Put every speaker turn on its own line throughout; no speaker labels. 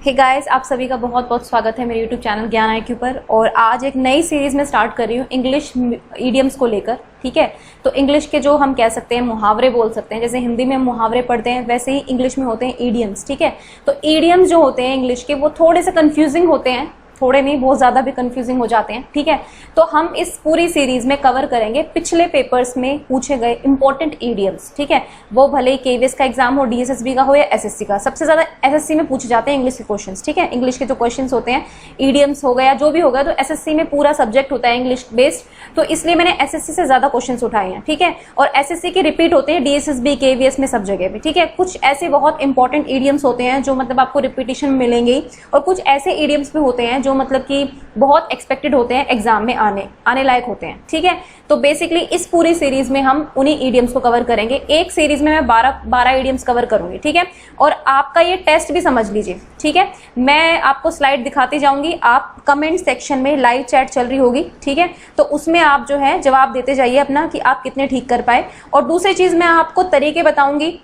Hey guys, आप सभी का बहुत बहुत स्वागत है मेरे यूट्यूब चैनल ज्ञान IQ पर। और आज एक नई सीरीज में स्टार्ट कर रही हूँ इंग्लिश ईडियम्स को लेकर। ठीक है, तो इंग्लिश के जो हम कह सकते हैं मुहावरे बोल सकते हैं, जैसे हिंदी में मुहावरे पढ़ते हैं वैसे ही इंग्लिश में होते हैं ईडियम्स। ठीक है, तो ईडियम्स जो होते हैं इंग्लिश के वो थोड़े से कंफ्यूजिंग होते हैं, थोड़े नहीं बहुत ज़्यादा भी कंफ्यूजिंग हो जाते हैं। ठीक है, तो हम इस पूरी सीरीज में कवर करेंगे पिछले पेपर्स में पूछे गए इंपॉर्टेंट ईडियम्स। ठीक है, वो भले ही KVS का एग्जाम हो, DSSB का हो या SSC का, सबसे ज़्यादा SSC में पूछे जाते हैं इंग्लिश के क्वेश्चंस। ठीक है, इंग्लिश के जो क्वेश्चंस होते हैं ईडियम्स हो गया जो भी होगा, तो SSC में पूरा सब्जेक्ट होता है इंग्लिश बेस्ड, तो इसलिए मैंने SSC से ज़्यादा क्वेश्चन उठाए हैं। ठीक है, और SSC के रिपीट होते हैं DSSB KVS में सब जगह पे। ठीक है, कुछ ऐसे बहुत इंपॉर्टेंट ईडियम्स होते हैं जो मतलब आपको रिपीटिशन मिलेंगे, और कुछ ऐसे ईडियम्स भी होते हैं जो मतलब कि बहुत एक्सपेक्टेड होते हैं, एग्जाम में आने लायक होते हैं। ठीक है, तो बेसिकली इस पूरी सीरीज में हम उन्हीं ईडियम्स को कवर करेंगे। एक सीरीज में मैं 12 ईडियम्स कवर करूंगी। ठीक है, और आपका ये टेस्ट भी समझ लीजिए। ठीक है, मैं आपको स्लाइड दिखाती जाऊंगी, आप कमेंट सेक्शन में लाइव चैट चल रही होगी। ठीक है, तो उसमें आप जो है जवाब देते जाइए अपना कि आप कितने ठीक कर पाए। और दूसरी चीज मैं आपको तरीके बताऊंगी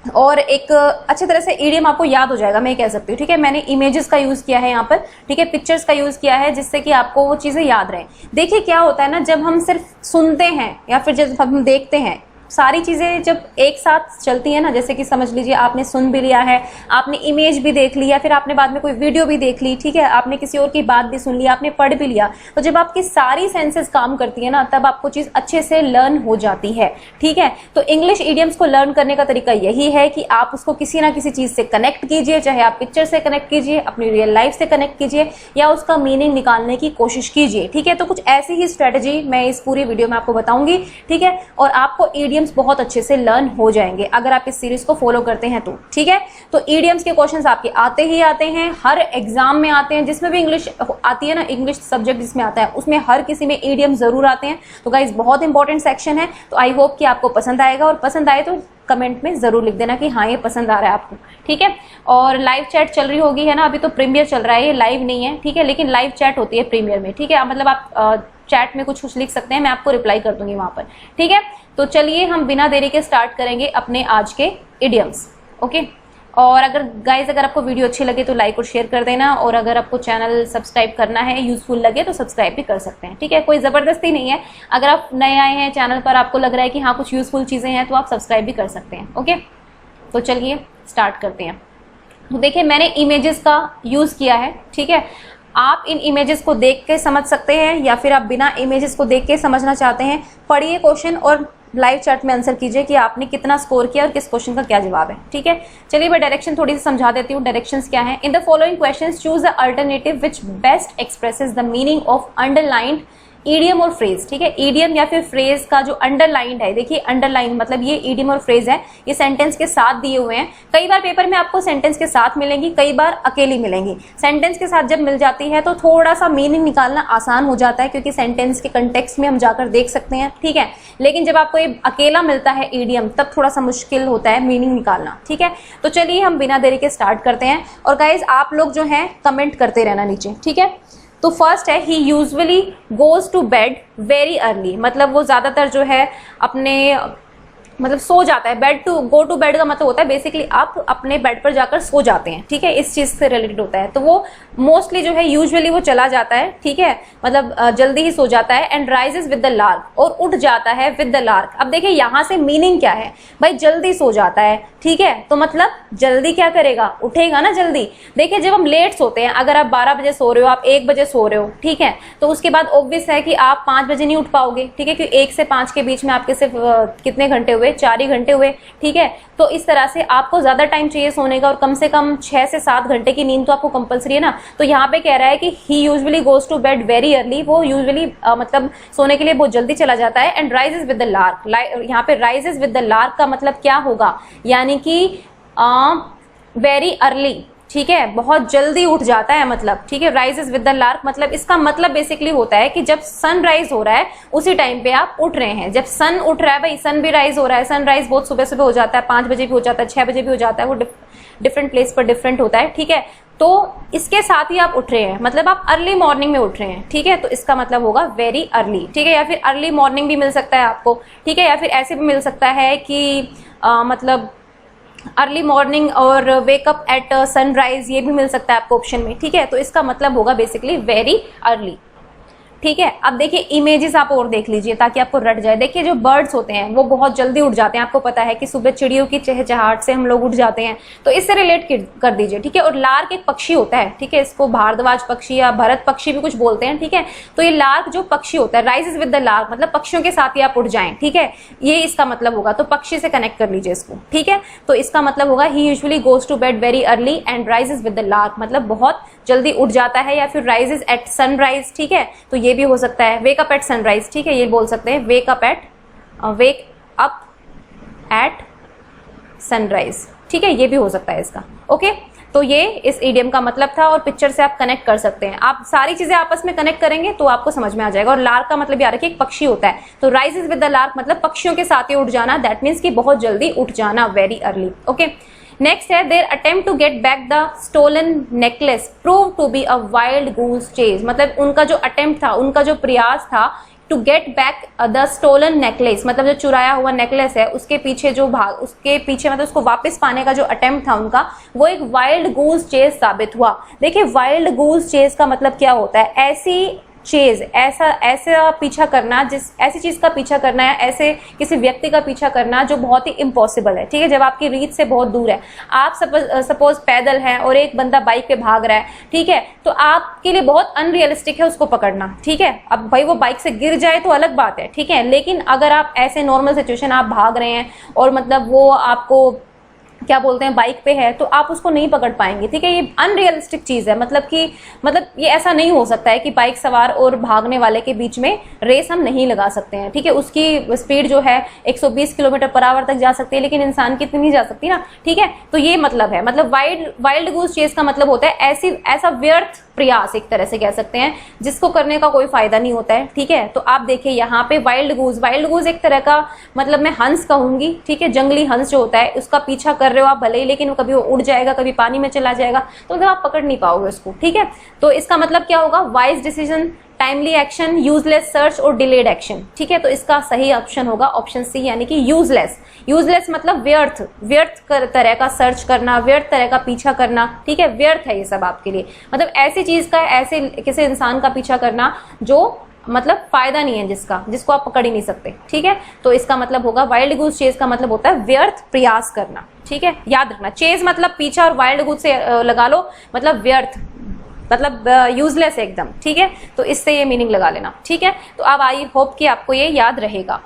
और एक अच्छी तरह से ईडियम आपको याद हो जाएगा, मैं कह सकती हूँ। ठीक है, मैंने इमेजेस का यूज किया है यहाँ पर। ठीक है, पिक्चर्स का यूज किया है जिससे कि आपको वो चीजें याद रहें। देखिए क्या होता है ना, जब हम सिर्फ सुनते हैं या फिर जब हम देखते हैं, सारी चीजें जब एक साथ चलती है ना, जैसे कि समझ लीजिए आपने सुन भी लिया है, आपने इमेज भी देख ली, या फिर आपने बाद में कोई वीडियो भी देख ली। ठीक है, आपने किसी और की बात भी सुन ली, आपने पढ़ भी लिया, तो जब आपकी सारी सेंसेस काम करती है ना, तब आपको चीज अच्छे से लर्न हो जाती है। ठीक है, तो इंग्लिश ईडियम्स को लर्न करने का तरीका यही है कि आप उसको किसी ना किसी चीज से कनेक्ट कीजिए, चाहे आप पिक्चर से कनेक्ट कीजिए, अपनी रियल लाइफ से कनेक्ट कीजिए, या उसका मीनिंग निकालने की कोशिश कीजिए। ठीक है, तो कुछ ऐसी ही स्ट्रेटेजी मैं इस पूरी वीडियो में आपको बताऊंगी। ठीक है, और आपको ईडियम्स बहुत अच्छे से लर्न हो जाएंगे अगर आप इस सीरीज को फॉलो करते हैं तो। ठीक है, तो ईडियम्स के क्वेश्चंस आपके आते ही आते हैं, हर एग्जाम में आते हैं, जिसमें भी इंग्लिश आती है ना, इंग्लिश सब्जेक्ट जिसमें आता है उसमें हर किसी में ईडियम जरूर आते हैं। तो गाइस बहुत इंपॉर्टेंट सेक्शन है, तो आई होप कि आपको पसंद आएगा, और पसंद आए तो कमेंट में जरूर लिख देना कि हाँ ये पसंद आ रहा है आपको। ठीक है, और लाइव चैट चल रही होगी, है ना, अभी तो प्रीमियर चल रहा है, ये लाइव नहीं है। ठीक है, लेकिन लाइव चैट होती है प्रीमियर में। ठीक है, मतलब आप चैट में कुछ लिख सकते हैं, मैं आपको रिप्लाई कर दूंगी वहां पर। ठीक है, तो चलिए हम बिना देरी के स्टार्ट करेंगे अपने आज के इडियम्स। ओके, और अगर गाइज अगर आपको वीडियो अच्छी लगे तो लाइक और शेयर कर देना, और अगर आपको चैनल सब्सक्राइब करना है, यूजफुल लगे तो सब्सक्राइब भी कर सकते हैं। ठीक है, कोई जबरदस्ती नहीं है, अगर आप नए आए हैं चैनल पर, आपको लग रहा है कि हाँ कुछ यूजफुल चीजें हैं, तो आप सब्सक्राइब भी कर सकते हैं। ओके, तो चलिए स्टार्ट करते हैं। तो देखिए मैंने इमेजेस का यूज किया है। ठीक है, आप इन इमेजेस को देख के समझ सकते हैं, या फिर आप बिना इमेजेस को देख के समझना चाहते हैं, पढ़िए क्वेश्चन और लाइव चैट में आंसर कीजिए कि आपने कितना स्कोर किया और किस क्वेश्चन का क्या जवाब है। ठीक है, चलिए मैं डायरेक्शन थोड़ी सी समझा देती हूँ। डायरेक्शंस क्या है? In the following questions choose the alternative which best expresses the meaning of underlined idiom और फ्रेज। ठीक है, ईडियम या फिर फ्रेज का जो अंडरलाइंड है, देखिए अंडरलाइन मतलब ये ईडियम और फ्रेज है, ये सेंटेंस के साथ दिए हुए हैं। कई बार पेपर में आपको सेंटेंस के साथ मिलेंगी, कई बार अकेली मिलेंगी। सेंटेंस के साथ जब मिल जाती है तो थोड़ा सा मीनिंग निकालना आसान हो जाता है, क्योंकि सेंटेंस के कंटेक्स्ट में हम जाकर देख सकते हैं। ठीक है, लेकिन जब आपको ये अकेला मिलता है ईडियम, तब थोड़ा सा मुश्किल होता है मीनिंग निकालना। ठीक है, तो चलिए हम बिना देरी के स्टार्ट करते हैं। और गाइज आप लोग जो है कमेंट करते रहना नीचे। ठीक है, तो फर्स्ट है he usually goes to bed very early, मतलब वो ज्यादातर जो है अपने मतलब सो जाता है। Bed to go to bed का मतलब होता है बेसिकली आप अपने बेड पर जाकर सो जाते हैं। ठीक है, इस चीज से रिलेटेड होता है, तो वो मोस्टली जो है यूजुअली वो चला जाता है। ठीक है, मतलब जल्दी ही सो जाता है। And rises with the lark, और उठ जाता है विद द लार्क। अब देखिए यहाँ से मीनिंग क्या है भाई, जल्दी सो जाता है। ठीक है, तो मतलब जल्दी क्या करेगा, उठेगा ना जल्दी। देखिए जब हम लेट सोते हैं, अगर आप 12 बजे सो रहे हो, आप 1 बजे सो रहे हो, ठीक है, तो उसके बाद ऑब्वियस है कि आप 5 बजे नहीं उठ पाओगे। ठीक है, क्योंकि 1 से 5 के बीच में आपके सिर्फ कितने घंटे हुए, 4 ही घंटे हुए। ठीक है, तो इस तरह से आपको ज्यादा टाइम चाहिए सोने का, और कम से कम 6 से 7 घंटे की नींद तो आपको कंपलसरी है ना। तो यहाँ पे कह रहा है कि he usually goes to bed very early, वो यूजुअली मतलब सोने के लिए बहुत जल्दी चला जाता है। And rises with the lark, यहाँ पे राइजेस विद द लार्क का मतलब क्या होगा, यानी कि वेरी अर्ली। ठीक है, बहुत जल्दी उठ जाता है मतलब। ठीक है, राइजेस विद द लार्क मतलब इसका मतलब बेसिकली होता है कि जब सनराइज हो रहा है उसी टाइम पे आप उठ रहे हैं। जब सन उठ रहा है, भाई सन भी राइज हो रहा है, सनराइज बहुत सुबह सुबह हो जाता है, 5 बजे भी हो जाता है, 6 बजे भी हो जाता है, वो डिफरेंट प्लेस पर डिफरेंट होता है। ठीक है, तो इसके साथ ही आप उठ रहे हैं, मतलब आप अर्ली मॉर्निंग में उठ रहे हैं। ठीक है, तो इसका मतलब होगा वेरी अर्ली। ठीक है, या फिर अर्ली मॉर्निंग भी मिल सकता है आपको। ठीक है, या फिर ऐसे भी मिल सकता है कि मतलब अर्ली मॉर्निंग और वेकअप एट सनराइज, ये भी मिल सकता है आपको ऑप्शन में, ठीक है। तो इसका मतलब होगा बेसिकली वेरी अर्ली, ठीक है। अब देखिए इमेजेस आप और देख लीजिए ताकि आपको रट जाए। देखिए जो बर्ड्स होते हैं वो बहुत जल्दी उठ जाते हैं, आपको पता है कि सुबह चिड़ियों की चहचहाहट से हम लोग उठ जाते हैं, तो इससे रिलेट कर दीजिए, ठीक है। और लार्क एक पक्षी होता है, ठीक है, इसको भारद्वाज पक्षी या भरत पक्षी भी कुछ बोलते हैं, ठीक है। तो ये लार्क जो पक्षी होता है, राइजेस विद द लार्क, मतलब पक्षियों के साथ ही आप उठ जाएं, ठीक है, ये इसका मतलब होगा। तो पक्षी से कनेक्ट कर लीजिए इसको, ठीक है। तो इसका मतलब होगा he usually goes to bed very early and rises with the lark, मतलब बहुत जल्दी उठ जाता है, या फिर राइजेस एट सनराइज, ठीक है। तो ये भी हो सकता है वेक अप एट सनराइज, ठीक है, ये बोल सकते हैं वेक अप एट सनराइज, ठीक है, ये भी हो सकता है इसका, ओके। तो ये इस इडियम का मतलब था और पिक्चर से आप कनेक्ट कर सकते हैं। आप सारी चीजें आपस में कनेक्ट करेंगे तो आपको समझ में आ जाएगा। और लार्क का मतलब याद रखिए एक पक्षी होता है, तो राइजेस विद द लार्क मतलब पक्षियों के साथ ही उठ जाना, दैट मीन्स कि बहुत जल्दी उठ जाना, वेरी अर्ली, ओके। नेक्स्ट है their attempt to get back the stolen necklace prove to be a wild goose chase, मतलब उनका जो अटेम्प्ट था, उनका जो प्रयास था to get back the stolen necklace, मतलब जो चुराया हुआ नेकलेस है उसके पीछे मतलब उसको वापस पाने का जो अटेम्प्ट था उनका, वो एक वाइल्ड गूस चेज साबित हुआ। देखिए वाइल्ड गूस चेज का मतलब क्या होता है, ऐसी चेज, ऐसा पीछा करना, ऐसी चीज का पीछा करना है, ऐसे किसी व्यक्ति का पीछा करना जो बहुत ही इम्पॉसिबल है, ठीक है, जब आपकी रीच से बहुत दूर है। आप सपोज पैदल हैं और एक बंदा बाइक पे भाग रहा है, ठीक है, तो आपके लिए बहुत अनरियलिस्टिक है उसको पकड़ना, ठीक है। अब भाई वो बाइक से गिर जाए तो अलग बात है, ठीक है, लेकिन अगर आप ऐसे नॉर्मल सिचुएशन आप भाग रहे हैं और मतलब वो आपको क्या बोलते हैं बाइक पे है, तो आप उसको नहीं पकड़ पाएंगे, ठीक है। ये अनरियलिस्टिक चीज है, मतलब ये ऐसा नहीं हो सकता है कि बाइक सवार और भागने वाले के बीच में रेस हम नहीं लगा सकते हैं, ठीक है। उसकी स्पीड जो है 120 किलोमीटर पर आवर तक जा सकती है, लेकिन इंसान की इतनी नहीं जा सकती ना, ठीक है। तो ये मतलब है, मतलब वाइल्ड गूस चेज का मतलब होता है ऐसा व्यर्थ प्रयास, एक तरह से कह सकते हैं, जिसको करने का कोई फायदा नहीं होता है, ठीक है। तो आप देखिए यहाँ पे वाइल्ड गूज एक तरह का, मतलब मैं हंस कहूंगी, ठीक है, जंगली हंस जो होता है उसका पीछा कर रहे हो आप भले ही, लेकिन कभी वो उड़ जाएगा, कभी पानी में चला जाएगा, तो मतलब आप पकड़ नहीं पाओगे उसको, ठीक है। तो इसका मतलब क्या होगा, wise decision, timely action, useless search और डिलेड एक्शन, ठीक है। तो इसका सही ऑप्शन होगा ऑप्शन सी, यानी कि यूजलेस। यूजलेस मतलब व्यर्थ तरह का सर्च करना, व्यर्थ तरह का पीछा करना, ठीक है, व्यर्थ है ये सब आपके लिए, मतलब ऐसी चीज का, ऐसे किसी इंसान का पीछा करना जो मतलब फायदा नहीं है, जिसको आप पकड़ ही नहीं सकते, ठीक है। तो इसका मतलब होगा वाइल्ड गूस चेज का मतलब होता है व्यर्थ प्रयास करना, ठीक है, याद रखना। चेज मतलब पीछा और वाइल्ड गूस से लगा लो मतलब व्यर्थ, मतलब यूजलेस एकदम, ठीक है। तो इससे ये मीनिंग लगा लेना, ठीक है। तो अब आई होप कि आपको ये याद रहेगा।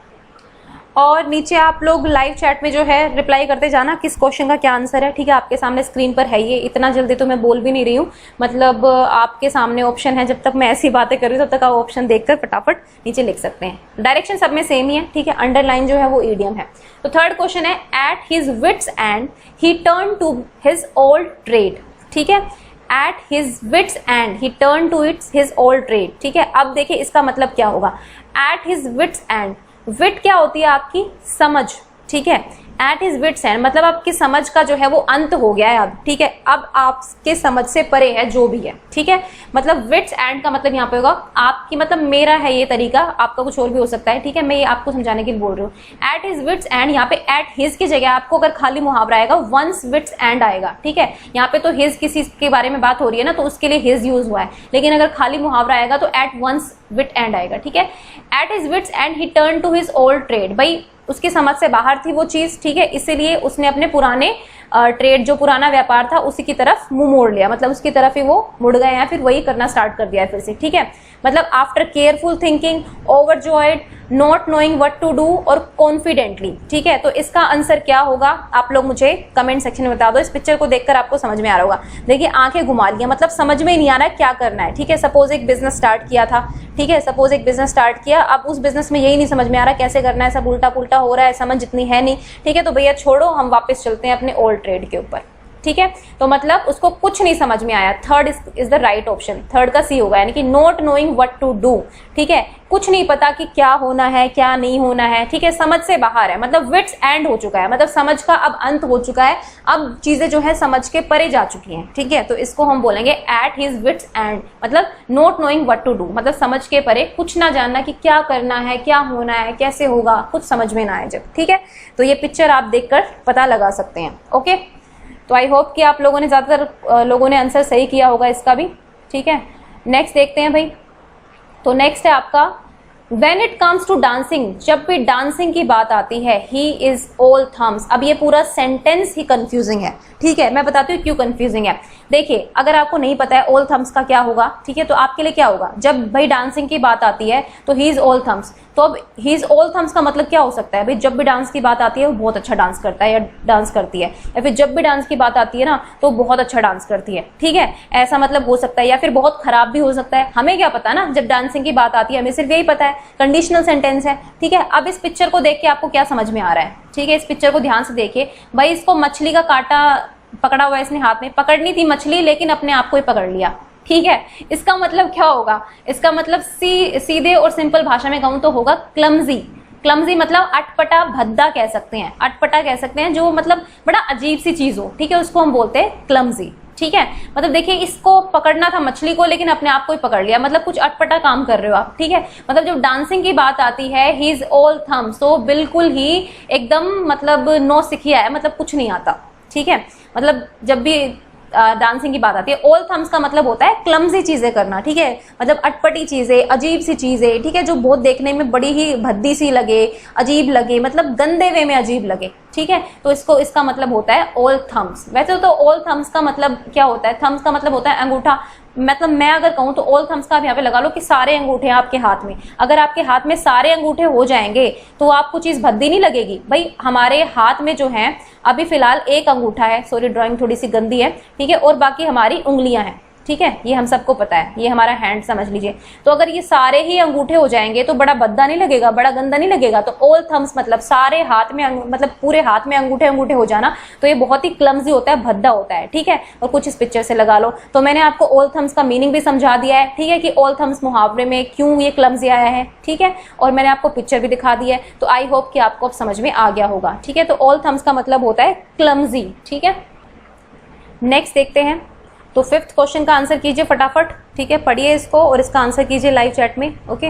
और नीचे आप लोग लाइव चैट में जो है रिप्लाई करते जाना किस क्वेश्चन का क्या आंसर है, ठीक है। आपके सामने स्क्रीन पर है ये, इतना जल्दी तो मैं बोल भी नहीं रही हूँ, मतलब आपके सामने ऑप्शन है, जब तक मैं ऐसी बातें कर रही हूँ तब तक आप ऑप्शन देखकर फटाफट नीचे लिख सकते हैं। डायरेक्शन सब में सेम ही है, ठीक है, अंडरलाइन जो है वो ईडियम है। तो थर्ड क्वेश्चन है at his wits end he turn to his old trade, ठीक है, at his wits end he turn to his old trade, ठीक है। अब देखिए इसका मतलब क्या होगा, at his wits end, wit क्या होती है आपकी समझ, ठीक है, एट हिज विट्स एंड मतलब आपकी समझ का जो है वो अंत हो गया है अब, ठीक है, अब आपके समझ से परे है जो भी है, ठीक है। मतलब विट्स एंड का मतलब यहाँ पे होगा आपकी, मतलब मेरा है ये तरीका, आपका कुछ और भी हो सकता है, ठीक है, मैं ये आपको समझाने के लिए बोल रही हूँ। एट हिज विट्स एंड, यहाँ पे एट हिज की जगह आपको अगर खाली मुहावरा आएगा वंस विट्स एंड आएगा, ठीक है। यहाँ पे तो हिज किसी के बारे में बात हो रही है ना, तो उसके लिए हिज यूज हुआ है, लेकिन अगर खाली मुहावरा आएगा तो एट वंस विट एंड आएगा, ठीक है। At his wits end he turn to his old trade, भाई उसकी समझ से बाहर थी वो चीज, ठीक है, इसीलिए उसने अपने पुराने ट्रेड, जो पुराना व्यापार था उसी की तरफ मुंह मोड़ लिया, मतलब उसकी तरफ ही वो मुड़ गए हैं, फिर वही करना स्टार्ट कर दिया है फिर से, ठीक है। मतलब after careful thinking, overjoyed, not knowing what to do और कॉन्फिडेंटली, ठीक है। तो इसका आंसर क्या होगा आप लोग मुझे कमेंट सेक्शन में बता दो। इस पिक्चर को देखकर आपको समझ में आ रहा होगा, देखिए आंखें घुमा लिया, मतलब समझ में ही नहीं आ रहा है क्या करना है, ठीक है। सपोज एक बिजनेस स्टार्ट किया था, ठीक है, सपोज एक बिजनेस स्टार्ट किया, अब उस बिजनेस में यही नहीं समझ में आ रहा कैसे करना है, सब उल्टा पुल्टा हो रहा है, समझ इतनी है नहीं, ठीक है। तो भैया छोड़ो, हम वापस चलते हैं अपने ओल्ड ट्रेड के ऊपर, ठीक है। तो मतलब उसको कुछ नहीं समझ में आया, third is the right option, third का सी होगा, यानी कि not knowing what to do, ठीक है, कुछ नहीं पता कि क्या होना है क्या नहीं होना है, ठीक है, समझ से बाहर है, मतलब विट्स एंड हो चुका है, मतलब समझ का अब अंत हो चुका है, अब चीजें जो है समझ के परे जा चुकी हैं, ठीक है। तो इसको हम बोलेंगे एट हिज विट्स एंड, मतलब not knowing what to do, मतलब समझ के परे, कुछ ना जानना कि क्या करना है क्या होना है कैसे होगा, कुछ समझ में ना आए जब, ठीक है। तो ये पिक्चर आप देखकर पता लगा सकते हैं। ओके, तो आई होप कि आप लोगों ने ज्यादातर लोगों ने आंसर सही किया होगा इसका भी, ठीक है। नेक्स्ट देखते हैं भाई। तो नेक्स्ट है आपका When it comes to dancing, जब भी डांसिंग की बात आती है, he is all thumbs। अब ये पूरा सेंटेंस ही कंफ्यूजिंग है, ठीक है, मैं बताती हूँ क्यों कंफ्यूजिंग है। देखिए, अगर आपको नहीं पता है all thumbs का क्या होगा, ठीक है, तो आपके लिए क्या होगा, जब भाई डांसिंग की बात आती है तो he is all thumbs, तो अब he is all thumbs का मतलब क्या हो सकता है भाई, जब भी डांस की बात आती है वो बहुत अच्छा डांस करता है या डांस करती है, या फिर जब भी डांस की बात आती है ना तो बहुत अच्छा डांस करती है, ठीक है, ऐसा मतलब हो सकता है, या फिर बहुत खराब भी हो सकता है, हमें क्या पता ना, जब डांसिंग की बात आती है हमें सिर्फ यही पता है, कंडीशनल सेंटेंस है, ठीक है। अब इस पिक्चर को देख के आपको क्या समझ में आ रहा है, ठीक है, इस पिक्चर को ध्यान से देखिए भाई, इसको मछली का कांटा पकड़ा हुआ है इसने हाथ में, पकड़नी थी मछली लेकिन अपने आप को ही पकड़ लिया, ठीक है। इसका मतलब क्या होगा, इसका मतलब सीधे और सिंपल भाषा में कहूं तो होगा क्लमजी। क्लमजी मतलब अटपटा भद्दा कह सकते हैं, अटपटा कह सकते हैं, जो मतलब बड़ा अजीब सी चीज हो, ठीक है, उसको हम बोलते हैं क्लमजी, ठीक है। मतलब देखिए, इसको पकड़ना था मछली को लेकिन अपने आप को ही पकड़ लिया, मतलब कुछ अटपटा काम कर रहे हो आप, ठीक है। मतलब जब डांसिंग की बात आती है ही इज ऑल थम्स, तो बिल्कुल ही एकदम मतलब नौ सिखिया है, मतलब कुछ नहीं आता, ठीक है। मतलब जब भी डांसिंग की बात आती है, ऑल थम्स का मतलब होता है क्लमजी चीजें करना, ठीक है, मतलब अटपटी चीजें, अजीब सी चीजें, ठीक है, जो बहुत देखने में बड़ी ही भद्दी सी लगे, अजीब लगे, मतलब गंदे वे में अजीब लगे, ठीक है। तो इसका मतलब होता है ऑल थम्स। वैसे तो ऑल थम्स का मतलब क्या होता है, थम्स का मतलब होता है अंगूठा, मतलब मैं अगर कहूं तो ऑल थम्स का आप यहाँ पे लगा लो कि सारे अंगूठे आपके हाथ में, अगर आपके हाथ में सारे अंगूठे हो जाएंगे तो आपको चीज भद्दी नहीं लगेगी भाई। हमारे हाथ में जो है अभी फिलहाल एक अंगूठा है, सॉरी ड्राइंग थोड़ी सी गंदी है, ठीक है, और बाकी हमारी उंगलियां हैं, ठीक है, ये हम सबको पता है, ये हमारा हैंड समझ लीजिए। तो अगर ये सारे ही अंगूठे हो जाएंगे तो बड़ा भद्दा नहीं लगेगा, बड़ा गंदा नहीं लगेगा। तो ऑल थम्स मतलब सारे हाथ में मतलब पूरे हाथ में अंगूठे अंगूठे हो जाना, तो ये बहुत ही क्लमजी होता है, भद्दा होता है, ठीक है। और कुछ इस पिक्चर से लगा लो। तो मैंने आपको ऑल थम्स का मीनिंग भी समझा दिया है, ठीक है, कि ऑल थम्स मुहावरे में क्यों ये क्लमजी आया है, ठीक है, और मैंने आपको पिक्चर भी दिखा दी है। तो आई होप कि आपको अब समझ में आ गया होगा, ठीक है। तो ऑल थम्स का मतलब होता है क्लमजी, ठीक है। नेक्स्ट देखते हैं। तो फिफ्थ क्वेश्चन का आंसर कीजिए फटाफट, ठीक है, पढ़िए इसको और इसका आंसर कीजिए लाइव चैट में। Okay,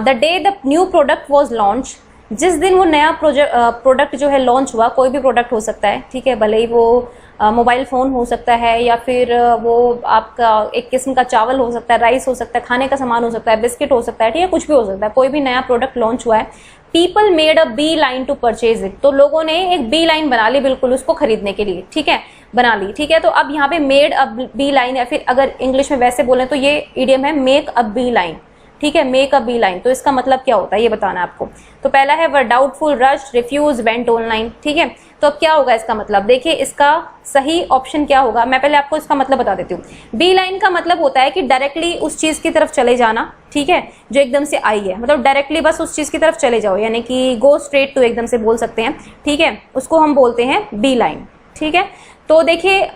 the day the new product was launch, जिस दिन वो नया प्रोडक्ट जो है लॉन्च हुआ, कोई भी प्रोडक्ट हो सकता है, ठीक है, भले ही वो मोबाइल फोन हो सकता है, या फिर वो आपका एक किस्म का चावल हो सकता है, राइस हो सकता है, खाने का सामान हो सकता है, बिस्किट हो सकता है, ठीक है, कुछ भी हो सकता है, कोई भी नया प्रोडक्ट लॉन्च हुआ है। People made a bee line to purchase it, तो लोगों ने एक बी लाइन बना ली बिल्कुल उसको खरीदने के लिए, ठीक है, बना ली, ठीक है। तो अब यहाँ पे मेड अ बी लाइन, या फिर अगर इंग्लिश में वैसे बोले तो ये इडियम है मेक अ बी लाइन, ठीक है, मेक अ बी लाइन। तो इसका मतलब क्या होता है ये बताना है आपको। तो पहला है were doubtful, rushed, refuse, went online, ठीक है। तो अब क्या होगा इसका मतलब, देखिए इसका सही ऑप्शन क्या होगा, मैं पहले आपको इसका मतलब बता देती हूँ। बी लाइन का मतलब होता है कि डायरेक्टली उस चीज की तरफ चले जाना, ठीक है, जो एकदम से आई है, मतलब डायरेक्टली बस उस चीज की तरफ चले जाओ, यानी कि गो स्ट्रेट टू एकदम से बोल सकते हैं, ठीक है, उसको हम बोलते हैं बी लाइन, ठीक है। तो देखिए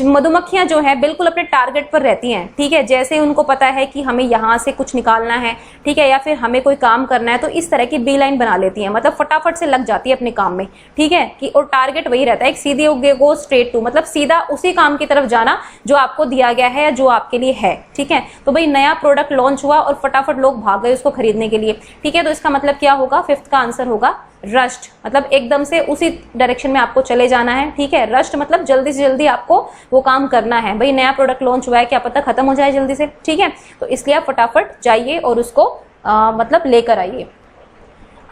मधुमक्खियां जो है बिल्कुल अपने टारगेट पर रहती हैं, ठीक है, जैसे उनको पता है कि हमें यहाँ से कुछ निकालना है, ठीक है, या फिर हमें कोई काम करना है, तो इस तरह की बी लाइन बना लेती हैं, मतलब फटाफट से लग जाती है अपने काम में, ठीक है, कि और टारगेट वही रहता है, एक सीधे गो स्ट्रेट टू, मतलब सीधा उसी काम की तरफ जाना जो आपको दिया गया है या जो आपके लिए है, ठीक है। तो भाई नया प्रोडक्ट लॉन्च हुआ और फटाफट लोग भाग गए उसको खरीदने के लिए, ठीक है, तो इसका मतलब क्या होगा, फिफ्थ का आंसर होगा रश्ड, मतलब एकदम से उसी डायरेक्शन में आपको चले जाना है, ठीक है। रश्ड मतलब जल्दी से जल्दी आपको वो काम करना है, भाई नया प्रोडक्ट लॉन्च हुआ है, क्या पता खत्म हो जाए जल्दी से, ठीक है, तो इसलिए आप फटाफट जाइए और उसको मतलब लेकर आइए।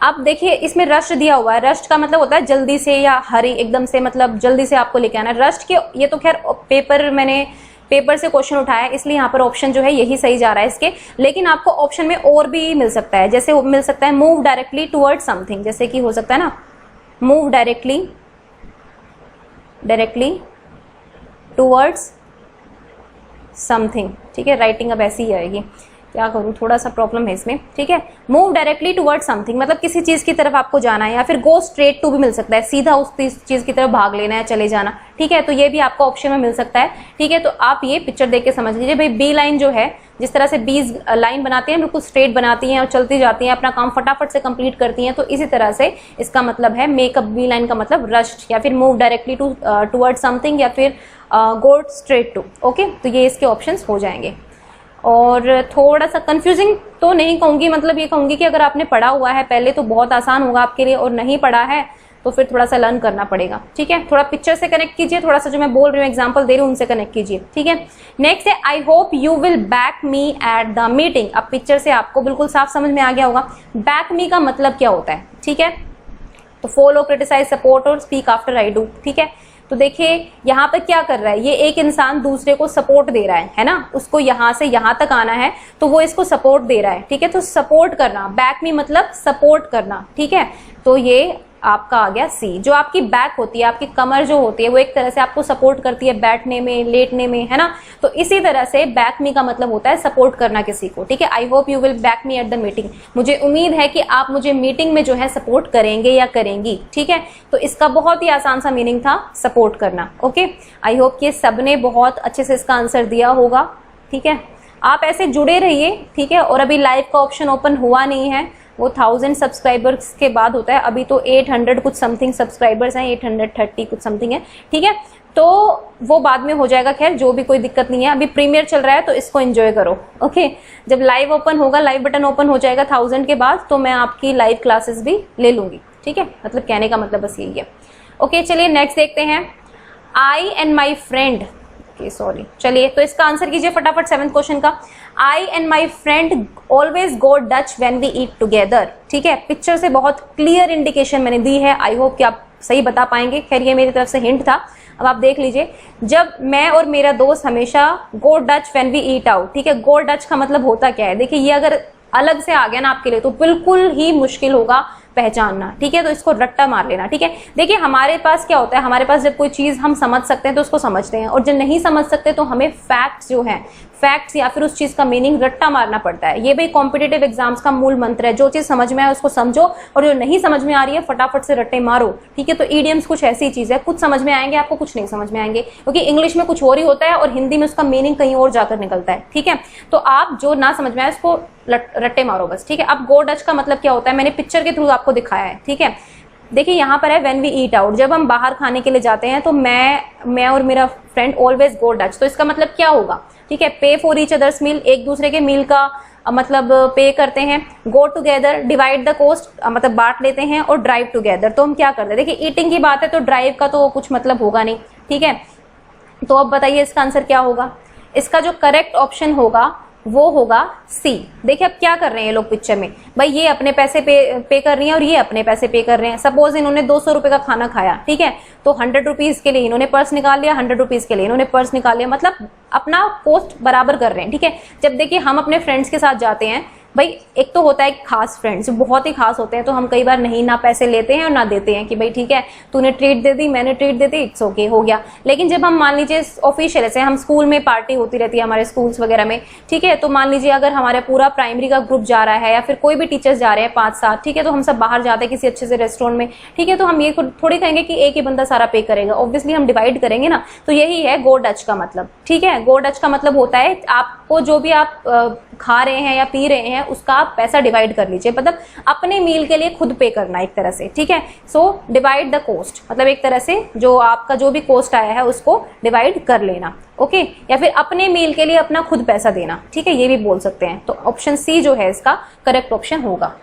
अब देखिए इसमें रश्ड दिया हुआ है, रश्ड का मतलब होता है जल्दी से या हरी, एकदम से, मतलब जल्दी से आपको लेके आना है। रश्ड के ये तो खैर मैंने पेपर से क्वेश्चन उठाया इसलिए यहाँ पर ऑप्शन जो है यही सही जा रहा है इसके, लेकिन आपको ऑप्शन में और भी मिल सकता है, जैसे मिल सकता है मूव डायरेक्टली टुवर्ड समथिंग, जैसे कि हो सकता है ना मूव डायरेक्टली टुवर्ड्स समथिंग, ठीक है, राइटिंग अब ऐसी ही आएगी, क्या करूँ, थोड़ा सा प्रॉब्लम है इसमें, ठीक है। मूव डायरेक्टली टुवर्ड समथिंग, मतलब किसी चीज की तरफ आपको जाना है, या फिर गो स्ट्रेट टू भी मिल सकता है, सीधा उस चीज की तरफ भाग लेना है, चले जाना, ठीक है। तो ये भी आपको ऑप्शन में मिल सकता है, ठीक है। तो आप ये पिक्चर देख के समझ लीजिए भाई, बी लाइन जो है, जिस तरह से बीज लाइन बनाती हैं, बिल्कुल स्ट्रेट बनाती हैं और चलती जाती हैं, अपना काम फटाफट से कंप्लीट करती हैं, तो इसी तरह से इसका मतलब है मेक अप बी लाइन का मतलब रश्ड, या फिर मूव डायरेक्टली टुवर्ड समथिंग, या फिर गो स्ट्रेट टू। ओके, तो ये इसके ऑप्शंस हो जाएंगे। और थोड़ा सा कंफ्यूजिंग तो नहीं कहूंगी, मतलब ये कहूंगी कि अगर आपने पढ़ा हुआ है पहले तो बहुत आसान होगा आपके लिए, और नहीं पढ़ा है तो फिर थोड़ा सा लर्न करना पड़ेगा, ठीक है। थोड़ा पिक्चर से कनेक्ट कीजिए, थोड़ा सा जो मैं बोल रही हूँ एग्जांपल दे रही हूँ उनसे कनेक्ट कीजिए, ठीक है। नेक्स्ट है I hope you will back me at the meeting. अब पिक्चर से आपको बिल्कुल साफ समझ में आ गया होगा बैक मी का मतलब क्या होता है, ठीक है। तो फॉलो, क्रिटिसाइज, सपोर्ट और स्पीक आफ्टर आई डू, ठीक है। तो देखिए यहाँ पर क्या कर रहा है, ये एक इंसान दूसरे को सपोर्ट दे रहा है ना, उसको यहाँ से यहाँ तक आना है तो वो इसको सपोर्ट दे रहा है, ठीक है। तो सपोर्ट करना, बैक मी मतलब सपोर्ट करना, ठीक है। तो ये आपका आ गया सी। जो आपकी बैक होती है, आपकी कमर जो होती है, वो एक तरह से आपको सपोर्ट करती है बैठने में, लेटने में, है ना। तो इसी तरह से बैक मी का मतलब होता है सपोर्ट करना किसी को, ठीक है। I hope you will back me at the meeting, मुझे उम्मीद है कि आप मुझे मीटिंग में जो है सपोर्ट करेंगे या करेंगी, ठीक है। तो इसका बहुत ही आसान सा मीनिंग था सपोर्ट करना। ओके, आई होप कि सबने बहुत अच्छे से इसका आंसर दिया होगा, ठीक है। आप ऐसे जुड़े रहिए, ठीक है। और अभी लाइव का ऑप्शन ओपन हुआ नहीं है, वो 1000 सब्सक्राइबर्स के बाद होता है, अभी तो 800 कुछ समथिंग सब्सक्राइबर्स हैं, 830 कुछ समथिंग है, ठीक है। तो वो बाद में हो जाएगा, खैर जो भी कोई दिक्कत नहीं है, अभी प्रीमियर चल रहा है तो इसको एंजॉय करो। ओके, जब लाइव ओपन होगा, लाइव बटन ओपन हो जाएगा 1000 के बाद, तो मैं आपकी लाइव क्लासेस भी ले लूंगी, ठीक है। मतलब कहने का मतलब बस यही है। ओके, चलिए नेक्स्ट देखते हैं। I and my friend, sorry, चलिए तो इसका आंसर कीजिए फटाफट 7th क्वेश्चन का। I and my friend always go Dutch when we eat together, ठीक है। पिक्चर से बहुत क्लियर इंडिकेशन मैंने दी है, आई होप कि आप सही बता पाएंगे। खैर ये मेरी तरफ से हिंट था, अब आप देख लीजिए। जब मैं और मेरा दोस्त हमेशा go Dutch when we eat out, ठीक है। गो डच का मतलब होता क्या है, देखिए ये अगर अलग से आ गया ना आपके लिए तो बिल्कुल ही मुश्किल होगा पहचानना, ठीक है। तो इसको रट्टा मार लेना, ठीक है। देखिए हमारे पास क्या होता है, हमारे पास जब कोई चीज हम समझ सकते हैं तो उसको समझते हैं, और जब नहीं समझ सकते तो हमें फैक्ट्स जो हैं, फैक्ट्स या फिर उस चीज का मीनिंग रट्टा मारना पड़ता है। ये भाई कॉम्पिटिटिव एग्जाम्स का मूल मंत्र है, जो चीज समझ में आए उसको समझो, और जो नहीं समझ में आ रही है फटाफट से रट्टे मारो, ठीक है। तो ईडियम्स कुछ ऐसी चीज है, कुछ समझ में आएंगे आपको, कुछ नहीं समझ में आएंगे, क्योंकि इंग्लिश में कुछ और ही होता है और हिंदी में उसका मीनिंग कहीं और जाकर निकलता है, ठीक है। तो आप जो ना समझ में आए उसको रट्टे मारो बस, ठीक है। अब गो डच का मतलब क्या होता है, मैंने पिक्चर के थ्रू आपको दिखाया है, ठीक है। देखिए यहाँ पर है व्हेन वी ईट आउट, जब हम बाहर खाने के लिए जाते हैं तो मैं और मेरा फ्रेंड ऑलवेज गो डच, तो इसका मतलब क्या होगा, ठीक है। पे फॉर ईच अदर्स मील, एक दूसरे के मील का मतलब पे करते हैं। Go together, divide the cost, मतलब बांट लेते हैं। और ड्राइव टुगेदर, तो हम क्या करते हैं, देखिए ईटिंग की बात है तो ड्राइव का तो कुछ मतलब होगा नहीं, ठीक है। तो अब बताइए इसका आंसर क्या होगा। इसका जो करेक्ट ऑप्शन होगा वो होगा सी। देखिए अब क्या कर रहे हैं ये लोग पिक्चर में, भाई ये अपने पैसे पे कर रही हैं और ये अपने पैसे पे कर रहे हैं। सपोज इन्होंने 200 रुपए का खाना खाया, ठीक है। तो 100 रुपीज के लिए इन्होंने पर्स निकाल लिया, 100 रुपीज के लिए इन्होंने पर्स निकाल लिया, मतलब अपना कॉस्ट बराबर कर रहे हैं, ठीक है। जब देखिए हम अपने फ्रेंड्स के साथ जाते हैं, भाई एक तो होता है खास फ्रेंड्स, बहुत ही खास होते हैं, तो हम कई बार नहीं ना पैसे लेते हैं और ना देते हैं कि भाई ठीक है तूने ट्रीट दे दी, मैंने treat they the, it's okay, हो गया। लेकिन जब हम मान लीजिए ऑफिशियल ऐसे, हम स्कूल में पार्टी होती रहती है हमारे स्कूल्स वगैरह में, ठीक है। तो मान लीजिए अगर हमारे पूरा प्राइमरी का ग्रुप जा रहा है या फिर कोई भी टीचर्स जा रहे हैं 5-7, ठीक है। तो हम सब बाहर जाते हैं किसी अच्छे से रेस्टोरेंट में, ठीक है। तो हम ये थोड़ी कहेंगे कि एक ही बंदा सारा पे करेगा, ऑब्वियसली हम डिवाइड करेंगे ना। तो यही है गो डच का मतलब, ठीक है। गो डच का मतलब होता है आपको जो भी आप खा रहे हैं या पी रहे हैं उसका आप पैसा डिवाइड कर लीजिए, मतलब अपने मील के लिए खुद पे करना एक तरह से, ठीक है। सो डिवाइड द कॉस्ट, मतलब एक तरह से जो आपका जो भी कॉस्ट आया है उसको डिवाइड कर लेना, ओके। या फिर अपने मील के लिए अपना खुद पैसा देना, ठीक है, ये भी बोल सकते हैं। तो ऑप्शन सी जो है इसका करेक्ट ऑप्शन होगा।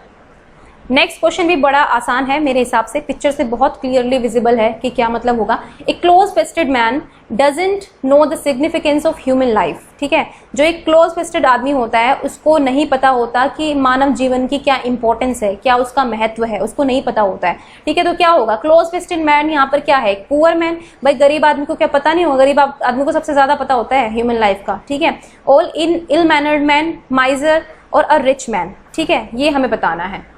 नेक्स्ट क्वेश्चन भी बड़ा आसान है मेरे हिसाब से, पिक्चर से बहुत क्लियरली विजिबल है कि क्या मतलब होगा। A close fisted man doesn't know the significance of human life, ठीक है। जो एक क्लोज फिस्टेड आदमी होता है उसको नहीं पता होता कि मानव जीवन की क्या इंपॉर्टेंस है, क्या उसका महत्व है, उसको नहीं पता होता है, ठीक है। तो क्या होगा, क्लोज फिस्टेड मैन यहाँ पर क्या है, पुअर मैन। भाई गरीब आदमी को क्या पता नहीं होगा, गरीब आदमी को सबसे ज्यादा पता होता है ह्यूमन लाइफ का, ठीक है। All in ill mannered man, miser और अ रिच मैन, ठीक है, ये हमें बताना है।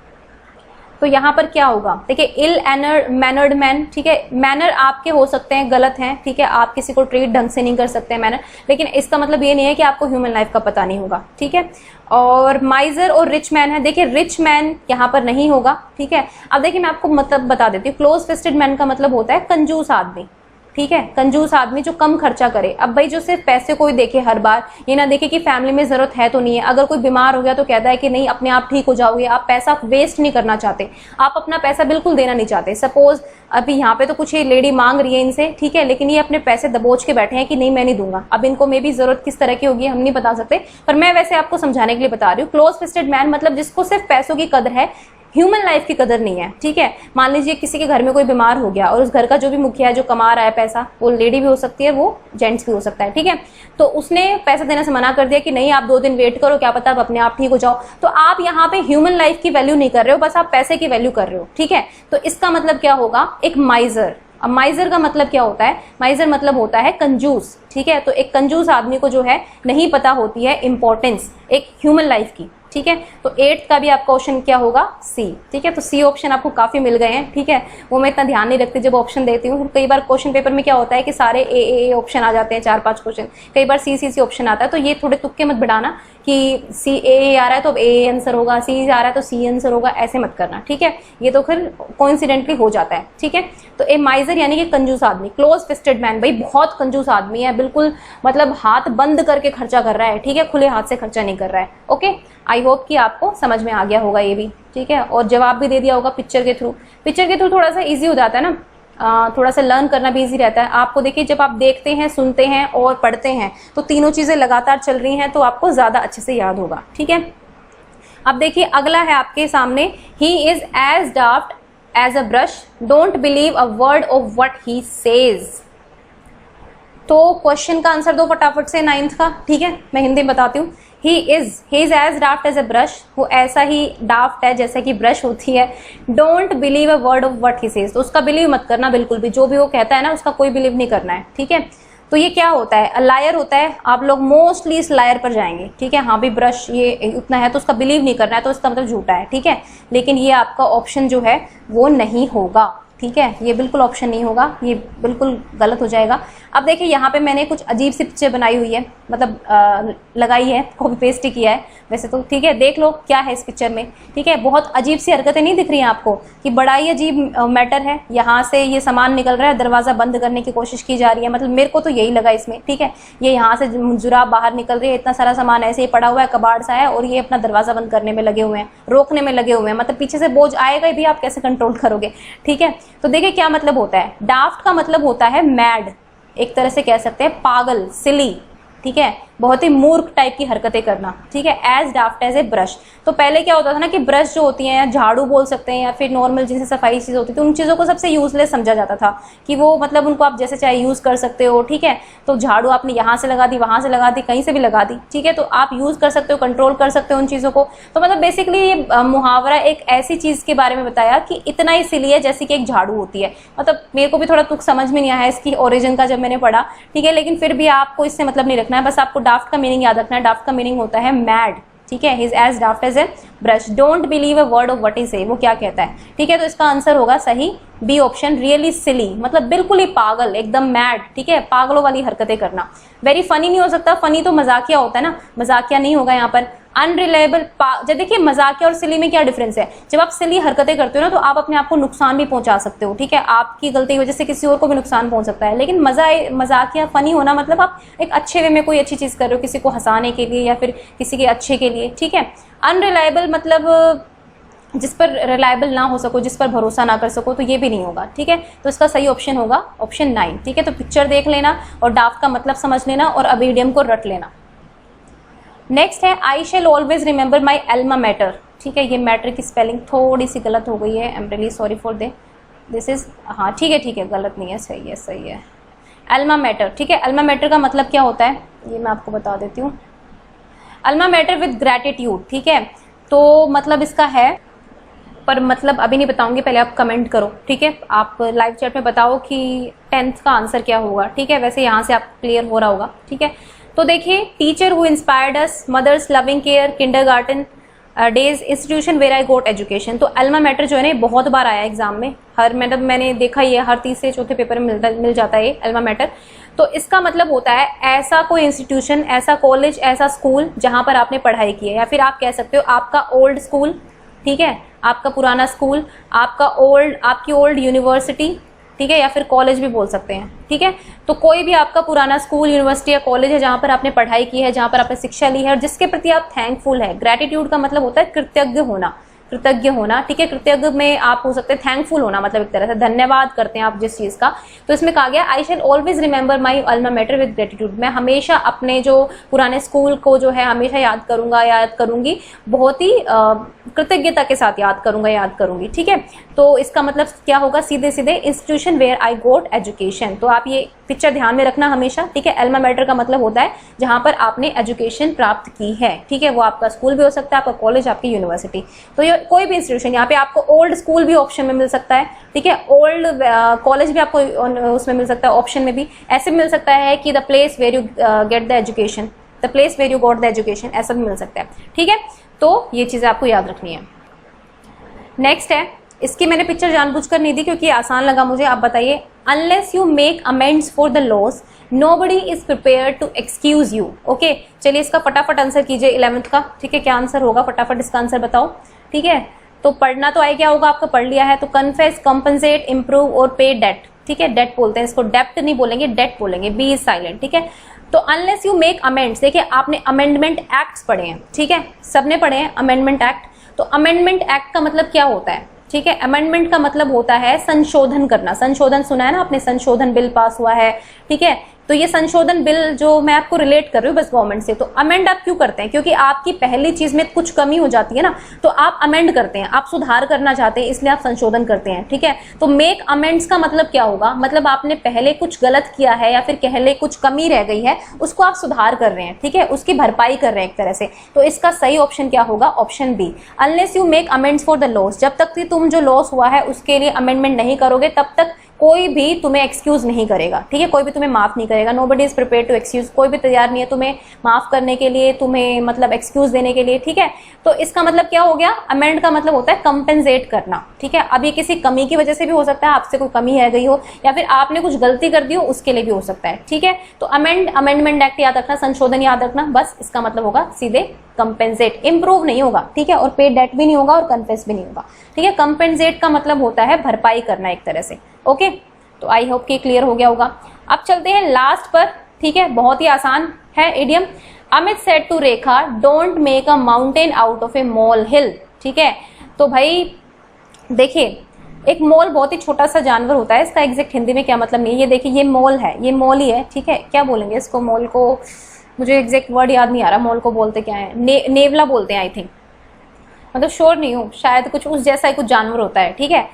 तो यहाँ पर क्या होगा, देखिए इल मैनर्ड मैन, ठीक है, मैनर आपके हो सकते हैं गलत हैं, ठीक है, आप किसी को ट्रीट ढंग से नहीं कर सकते हैं मैनर, लेकिन इसका मतलब ये नहीं है कि आपको ह्यूमन लाइफ का पता नहीं होगा, ठीक है। और माइजर और रिच मैन है, देखिए रिच मैन यहाँ पर नहीं होगा, ठीक है। अब देखिए मैं आपको मतलब बता देती हूँ, क्लोज फिस्टेड मैन का मतलब होता है कंजूस आदमी, ठीक है, कंजूस आदमी जो कम खर्चा करे। अब भाई जो सिर्फ पैसे को ही देखे हर बार, ये ना देखे कि फैमिली में जरूरत है तो नहीं है, अगर कोई बीमार हो गया तो कहता है कि नहीं अपने आप ठीक हो जाओगे, आप पैसा वेस्ट नहीं करना चाहते, आप अपना पैसा बिल्कुल देना नहीं चाहते। सपोज अभी यहाँ पे तो कुछ ये लेडी मांग रही है इनसे, ठीक है, लेकिन ये अपने पैसे दबोच के बैठे हैं कि नहीं मैं नहीं दूंगा। अब इनको मे भी जरूरत किस तरह की होगी हम नहीं बता सकते, पर मैं वैसे आपको समझाने के लिए बता रही हूँ। क्लोज फिस्टेड मैन मतलब जिसको सिर्फ पैसों की कदर है, ह्यूमन लाइफ की कदर नहीं है, ठीक है। मान लीजिए किसी के घर में कोई बीमार हो गया और उस घर का जो भी मुखिया है जो कमा रहा है पैसा, वो लेडी भी हो सकती है वो जेंट्स भी हो सकता है, ठीक है, तो उसने पैसा देने से मना कर दिया कि नहीं आप 2 दिन वेट करो, क्या पता आप अपने आप ठीक हो जाओ, तो आप यहाँ पे ह्यूमन लाइफ की वैल्यू नहीं कर रहे हो, बस आप पैसे की वैल्यू कर रहे हो, ठीक है। तो इसका मतलब क्या होगा, एक माइजर। अब माइजर का मतलब क्या होता है, माइजर मतलब होता है कंजूस, ठीक है। तो एक कंजूस आदमी को जो है नहीं पता होती है इंपॉर्टेंस एक ह्यूमन लाइफ की, ठीक है। तो 8th का भी आपका ऑप्शन क्या होगा, सी, ठीक है। तो सी ऑप्शन आपको काफी मिल गए हैं, ठीक है, वो मैं इतना ध्यान नहीं रखती जब ऑप्शन देती हूँ। कई बार क्वेश्चन पेपर में क्या होता है कि सारे ए ऑप्शन आ जाते हैं, 4-5 क्वेश्चन, कई बार सी ऑप्शन आता है, तो ये थोड़े तुक्के मत बढ़ाना कि सी ए आ रहा है तो अब ए आंसर होगा, सी आ रहा है तो सी आंसर होगा, ऐसे मत करना, ठीक है, ये तो फिर कोइंसिडेंटली हो जाता है, ठीक है। तो ए माइजर यानी कि कंजूस आदमी। क्लोज फिस्टेड मैन भाई बहुत कंजूस आदमी है, बिल्कुल मतलब हाथ बंद करके खर्चा कर रहा है, ठीक है, खुले हाथ से खर्चा नहीं कर रहा है। ओके, आई होप कि आपको समझ में आ गया होगा ये भी, ठीक है, और जवाब भी दे दिया होगा पिक्चर के थ्रू। पिक्चर के थ्रू थोड़ा सा इजी हो जाता है ना, थोड़ा सा लर्न करना भी इजी रहता है आपको। देखिए जब आप देखते हैं, सुनते हैं और पढ़ते हैं तो तीनों चीजें लगातार चल रही हैं तो आपको ज्यादा अच्छे से याद होगा, ठीक है। अब देखिए अगला है आपके सामने, he is as daft as a brush, don't believe a word of what he says. तो क्वेश्चन का आंसर दो फटाफट से 9th का, ठीक है, मैं हिंदी में बताती हूँ। He is as daft as a brush, वो ऐसा ही डाफ्ट है जैसे कि ब्रश होती है। Don't believe a word of what he says, तो उसका बिलीव मत करना बिल्कुल भी, जो भी वो कहता है ना उसका कोई बिलीव नहीं करना है, ठीक है। तो ये क्या होता है, लायर होता है, आप लोग मोस्टली इस लायर पर जाएंगे, ठीक है। हाँ भी ब्रश ये उतना है तो उसका बिलीव नहीं करना है तो इसका मतलब झूठा है, ठीक है। लेकिन ये आपका ऑप्शन जो है वो नहीं होगा, ठीक है, ये बिल्कुल ऑप्शन नहीं होगा, ये बिल्कुल गलत हो जाएगा। अब देखिए यहाँ पे मैंने कुछ अजीब सी पिक्चर बनाई हुई है, मतलब लगाई है, कॉपी पेस्ट ही किया है वैसे तो, ठीक है, देख लो क्या है इस पिक्चर में, ठीक है। बहुत अजीब सी हरकतें नहीं दिख रही हैं आपको कि बड़ा ही अजीब मैटर है। यहाँ से ये सामान निकल रहा है, दरवाजा बंद करने की कोशिश की जा रही है, मतलब मेरे को तो यही लगा इसमें, ठीक है। ये यहाँ से जुराब बाहर निकल रही है, इतना सारा सामान ऐसे ही पड़ा हुआ है, कबाड़ सा है, और ये अपना दरवाजा बंद करने में लगे हुए हैं, रोकने में लगे हुए हैं, मतलब पीछे से बोझ आएगा भी, आप कैसे कंट्रोल करोगे, ठीक है। तो देखिए क्या मतलब होता है, डाफ्ट का मतलब होता है मैड, एक तरह से कह सकते हैं पागल, सिली, ठीक है, बहुत ही मूर्ख टाइप की हरकतें करना, ठीक है। As daft as a brush, तो पहले क्या होता था ना कि ब्रश जो होती हैं, झाड़ू बोल सकते हैं या फिर नॉर्मल जिनसे सफाई चीज होती थी, उन चीजों को सबसे यूजलेस समझा जाता था कि वो मतलब उनको आप जैसे चाहे यूज कर सकते हो, ठीक है। तो झाड़ू आपने यहाँ से लगा दी, वहां से लगा दी, कहीं से भी लगा दी, ठीक है, तो आप यूज कर सकते हो, कंट्रोल कर सकते हो उन चीजों को। तो मतलब बेसिकली ये मुहावरा एक ऐसी चीज के बारे में बताया कि इतना ही सिली है जैसे कि एक झाड़ू होती है। मतलब मेरे को भी थोड़ा तुक समझ में नहीं आया इसकी ओरिजिन का जब मैंने पढ़ा, ठीक है, लेकिन फिर भी आपको इससे मतलब नहीं रखना है, बस आपको डाफ्ट का मीनिंग याद रखना है। डाफ्ट का मीनिंग होता है मैड, ठीक है। He's as daft as a brush, don't believe a word of what he say, वो क्या कहता है, ठीक है। तो इसका आंसर होगा सही बी ऑप्शन, रियली सिली, मतलब बिल्कुल ही पागल, एकदम मैड, ठीक है, पागलों वाली हरकतें करना। वेरी फनी नहीं हो सकता, फनी तो मजाकिया होता है ना, मजाकिया नहीं होगा यहाँ पर। अनरिलायबल, जब देखिए मजाकिया और सिली में क्या डिफरेंस है, जब आप सिली हरकतें करते हो ना तो आप अपने आप को नुकसान भी पहुंचा सकते हो, ठीक है, आपकी गलती की वजह से किसी और को भी नुकसान पहुंच सकता है। लेकिन मजाकिया फनी होना मतलब आप एक अच्छे वे में कोई अच्छी चीज कर रहे हो, किसी को हंसाने के लिए या फिर किसी के अच्छे के लिए, ठीक है। अनरिलायबल मतलब जिस पर रिलायबल ना हो सको, जिस पर भरोसा ना कर सको, तो ये भी नहीं होगा, ठीक है। तो इसका सही ऑप्शन होगा ऑप्शन 9, ठीक है। तो पिक्चर देख लेना और डाफ्ट का मतलब समझ लेना और अब इडियम को रट लेना। नेक्स्ट है I shall always remember my alma mater, ठीक है। ये मैटर की स्पेलिंग थोड़ी सी गलत हो गई है, I am really sorry for this is, हाँ ठीक है, गलत नहीं है, सही है। एल्मा मैटर, ठीक है। एल्मा मैटर का मतलब क्या होता है ये मैं आपको बता देती हूँ। एल्मा मैटर विद ग्रैटिट्यूड, ठीक है। तो मतलब इसका है, पर मतलब अभी नहीं बताऊंगी, पहले आप कमेंट करो, ठीक है। आप लाइव चैट में बताओ कि 10th का आंसर क्या होगा, ठीक है। वैसे यहाँ से आप क्लियर हो रहा होगा, ठीक है। तो देखिए, teacher who inspired us, mother's loving care, kindergarten, days institution where I got education. तो अल्मा मैटर जो है ना बहुत बार आया एग्जाम में, हर मतलब मैंने देखा ही है हर तीसरे चौथे पेपर में मिल जाता है अल्मा मैटर। तो इसका मतलब होता है ऐसा कोई इंस्टीट्यूशन, ऐसा कॉलेज, ऐसा स्कूल जहां पर आपने पढ़ाई की है, या फिर आप कह सकते हो आपका ओल्ड स्कूल, ठीक है, आपका पुराना स्कूल, आपकी ओल्ड यूनिवर्सिटी, ठीक है, या फिर कॉलेज भी बोल सकते हैं, ठीक है। तो कोई भी आपका पुराना स्कूल, यूनिवर्सिटी या कॉलेज है जहां पर आपने पढ़ाई की है, जहां पर आपने शिक्षा ली है और जिसके प्रति आप थैंकफुल है। ग्रेटिट्यूड का मतलब होता है कृतज्ञ होना, कृतज्ञ होना, ठीक है। कृतज्ञ में आप हो सकते हैं थैंकफुल होना, मतलब एक तरह से धन्यवाद करते हैं आप जिस चीज का। तो इसमें कहा गया I shall always remember my alma mater with gratitude. मैं हमेशा अपने जो पुराने स्कूल को जो है हमेशा याद करूंगा, याद करूंगी, बहुत ही कृतज्ञता के साथ याद करूंगा, याद करूंगी, ठीक है। तो इसका मतलब क्या होगा, सीधे सीधे institution where I got education. तो आप ये पिक्चर ध्यान में रखना हमेशा, ठीक है। अल्मा मैटर का मतलब होता है जहां पर आपने एजुकेशन प्राप्त की है, ठीक है। वो आपका स्कूल भी हो सकता है, आपका कॉलेज, आपकी यूनिवर्सिटी, तो ये कोई भी इंस्टीट्यूशन। यहाँ पे आपको ओल्ड स्कूल भी ऑप्शन में मिल सकता है, ठीक है। ओल्ड कॉलेज भी आपको उसमें मिल सकता है, ऑप्शन में भी ऐसे मिल सकता है कि the place where you get the education, the place where you got the education, ऐसा भी मिल सकता है, ठीक है। तो ये चीजें आपको याद रखनी है। नेक्स्ट है, इसकी मैंने पिक्चर जानबूझकर नहीं दी क्योंकि आसान लगा मुझे। आप बताइए, unless you make amends for the loss nobody is prepared to excuse you. Okay, चलिए इसका फटाफट आंसर कीजिए 11th का, ठीक है। क्या आंसर होगा, फटाफट इसका आंसर बताओ, ठीक है। तो पढ़ना तो आए, क्या होगा आपका, पढ़ लिया है। तो कन्फेस, कंपनसेट, इंप्रूव और पे डेट, ठीक है। डेट बोलते हैं इसको, डेप्ट नहीं बोलेंगे, डेट बोलेंगे, बी इज साइलेंट, ठीक है। तो अनलेस यू मेक अमेंड्स, देखिए आपने अमेंडमेंट एक्ट्स पढ़े हैं, ठीक है, सबने पढ़े हैं अमेंडमेंट एक्ट। तो अमेंडमेंट एक्ट का मतलब क्या होता है, ठीक है। अमेंडमेंट का मतलब होता है संशोधन करना। संशोधन सुना है ना आपने, संशोधन बिल पास हुआ है, ठीक है। तो ये संशोधन बिल जो मैं आपको रिलेट कर रही हूँ बस गवर्नमेंट से। तो अमेंड आप क्यों करते हैं, क्योंकि आपकी पहली चीज में कुछ कमी हो जाती है ना, तो आप अमेंड करते हैं, आप सुधार करना चाहते हैं, इसलिए आप संशोधन करते हैं, ठीक है। तो मेक अमेंड्स का मतलब क्या होगा, मतलब आपने पहले कुछ गलत किया है या फिर पहले कुछ कमी रह गई है, उसको आप सुधार कर रहे हैं, ठीक है, उसकी भरपाई कर रहे हैं एक तरह से। तो इसका सही ऑप्शन क्या होगा, option B, unless you make amends for the loss. जब तक कि तुम जो लॉस हुआ है उसके लिए अमेंडमेंट नहीं करोगे तब तक कोई भी तुम्हें एक्सक्यूज नहीं करेगा, ठीक है, कोई भी तुम्हें माफ नहीं करेगा। Nobody is prepared to excuse, कोई भी तैयार नहीं है तुम्हें माफ करने के लिए, तुम्हें मतलब एक्सक्यूज देने के लिए, ठीक है। तो इसका मतलब क्या हो गया, अमेंड का मतलब होता है कंपेंसेट करना, ठीक है। अब ये किसी कमी की वजह से भी हो सकता है, आपसे कोई कमी रह गई हो या फिर आपने कुछ गलती कर दी हो, उसके लिए भी हो सकता है, ठीक है। तो अमेंडमेंट एक्ट याद रखना, संशोधन याद रखना, बस इसका मतलब होगा सीधे कंपेंसेट। इंप्रूव नहीं होगा, ठीक है, और पे डेट भी नहीं होगा और कन्फेस भी नहीं होगा, ठीक है। कंपेंसेट का मतलब होता है भरपाई करना एक तरह से, ओके। तो आई होप कि क्लियर हो गया होगा। अब चलते हैं लास्ट पर, ठीक है, बहुत ही आसान है idiom. Amit said to Rekha, don't make a mountain out of a molehill, ठीक है। तो भाई देखिए, एक मॉल बहुत ही छोटा सा जानवर होता है, इसका एग्जैक्ट हिंदी में क्या मतलब नहीं है। ये देखिए, ये मॉल है, ये मॉल ही है, ठीक है। क्या बोलेंगे इसको, मॉल को, मुझे एग्जैक्ट वर्ड याद नहीं आ रहा, मॉल को बोलते क्या है, नेवला बोलते हैं आई थिंक, मतलब श्योर नहीं हूँ, शायद कुछ उस जैसा ही कुछ जानवर होता है, ठीक है।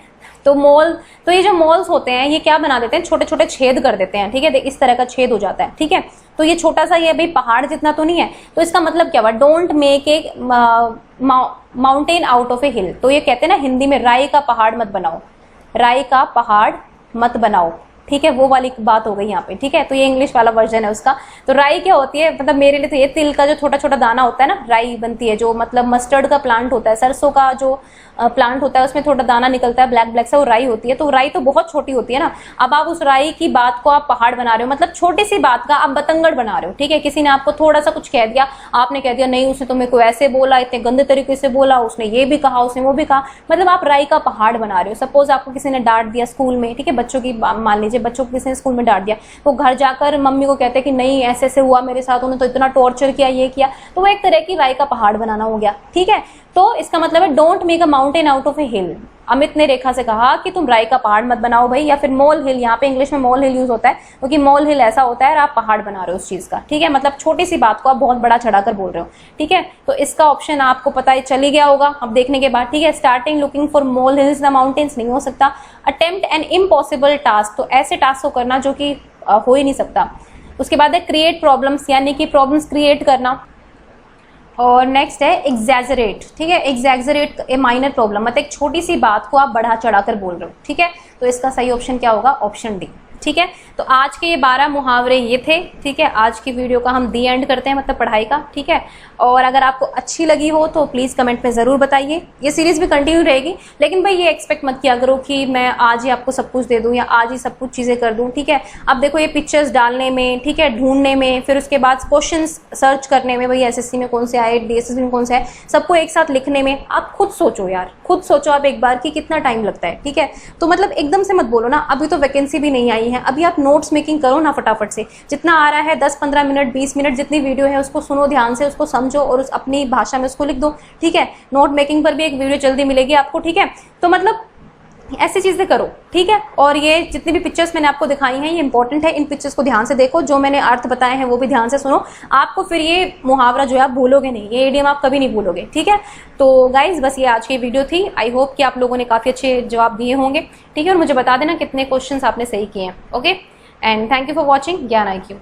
तो मॉल, तो ये जो मॉल्स होते हैं ये क्या बना देते हैं, छोटे छोटे छेद कर देते हैं, ठीक है, इस तरह का छेद हो जाता है, ठीक है। तो ये छोटा सा, ये भाई पहाड़ जितना तो नहीं है। तो इसका मतलब क्या हुआ, don't make a mountain out of a hill. तो ये कहते हैं ना हिंदी में, राई का पहाड़ मत बनाओ, राई का पहाड़ मत बनाओ, ठीक है, वो वाली बात हो गई यहाँ पे, ठीक है। तो ये इंग्लिश वाला वर्जन है उसका। तो राई क्या होती है, मतलब मेरे लिए तो ये तिल का जो छोटा छोटा दाना होता है ना, राई बनती है, जो मतलब मस्टर्ड का प्लांट होता है, सरसों का जो प्लांट होता है उसमें थोड़ा दाना निकलता है ब्लैक ब्लैक सा, वो राई होती है। तो राई तो बहुत छोटी होती है ना, अब आप उस राई की बात को आप पहाड़ बना रहे हो, मतलब छोटी सी बात का आप बतंगड़ बना रहे हो, ठीक है। किसी ने आपको थोड़ा सा कुछ कह दिया, आपने कह दिया नहीं उसने तो मेरे को ऐसे बोला, इतने गंदे तरीके से बोला, उसने ये भी कहा, उसने वो भी कहा, मतलब आप राई का पहाड़ बना रहे हो। सपोज आपको किसी ने डांट दिया स्कूल में, ठीक है, बच्चों की मान लीजिए, बच्चों को किसी ने स्कूल में डांट दिया, वो घर जाकर मम्मी को कहते हैं कि नहीं ऐसे ऐसे हुआ मेरे साथ, उन्होंने तो इतना टॉर्चर किया, ये किया, तो वो एक तरह की राई का पहाड़ बनाना हो गया, ठीक है। तो इसका मतलब है don't make a mountain out of a hill. Amit ने रेखा से कहा कि तुम राई का पहाड़ मत बनाओ भाई, या फिर मॉल हिल, यहाँ पे इंग्लिश में मॉल हिल यूज होता है क्योंकि मॉल हिल ऐसा होता है और आप पहाड़ बना रहे हो उस चीज का, ठीक है, मतलब छोटी सी बात को आप बहुत बड़ा चढ़ाकर बोल रहे हो, ठीक है। तो इसका ऑप्शन आपको पता ही चली गया होगा अब देखने के बाद, ठीक है। Starting looking for mall hills the mountains नहीं हो सकता। अटेम्प्ट एन इम्पॉसिबल टास्क, तो ऐसे टास्क को करना जो कि हो ही नहीं सकता। उसके बाद है क्रिएट प्रॉब्लम्स, यानी कि प्रॉब्लम्स क्रिएट करना। और नेक्स्ट है एग्जैजरेट, ठीक है, एग्जैजरेट ए माइनर प्रॉब्लम, मतलब एक छोटी सी बात को आप बढ़ा चढ़ा कर बोल रहे हो, ठीक है। तो इसका सही ऑप्शन क्या होगा, ऑप्शन डी, ठीक है। तो आज के ये 12 मुहावरे ये थे, ठीक है। आज की वीडियो का हम दी एंड करते हैं, मतलब पढ़ाई का, ठीक है। और अगर आपको अच्छी लगी हो तो प्लीज कमेंट में जरूर बताइए। ये सीरीज भी कंटिन्यू रहेगी, लेकिन भाई ये एक्सपेक्ट मत किया करो कि मैं आज ही आपको सब कुछ दे दूं या आज ही सब कुछ चीजें कर दूं, ठीक है। अब देखो ये पिक्चर्स डालने में, ठीक है, ढूंढने में, फिर उसके बाद क्वेश्चन सर्च करने में, भाई एसएससी में कौन से आए, डीएसएससी में कौन से आए, सबको एक साथ लिखने में, आप खुद सोचो यार, खुद सोचो आप एक बार कि कितना टाइम लगता है, ठीक है। तो मतलब एकदम से मत बोलो ना, अभी तो वैकेंसी भी नहीं आई है, अभी आप नोट्स मेकिंग करो ना फटाफट से, जितना आ रहा है 10-15 मिनट 20 मिनट जितनी वीडियो है उसको सुनो ध्यान से, उसको समझो और उस अपनी भाषा में उसको लिख दो, ठीक है। नोट मेकिंग पर भी एक वीडियो जल्दी मिलेगी आपको, ठीक है। तो मतलब ऐसी चीजें करो, ठीक है। और ये जितनी भी पिक्चर्स मैंने आपको दिखाई हैं ये इंपॉर्टेंट है, इन पिक्चर्स को ध्यान से देखो, जो मैंने अर्थ बताए हैं वो भी ध्यान से सुनो, आपको फिर ये मुहावरा जो है आप भूलोगे नहीं, ये इडियम आप कभी नहीं भूलोगे, ठीक है। तो गाइज बस ये आज की वीडियो थी। आई होप कि आप लोगों ने काफी अच्छे जवाब दिए होंगे, ठीक है। और मुझे बता देना कितने क्वेश्चन आपने सही किए हैं, okay. And thank you for watching ज्ञान IQ।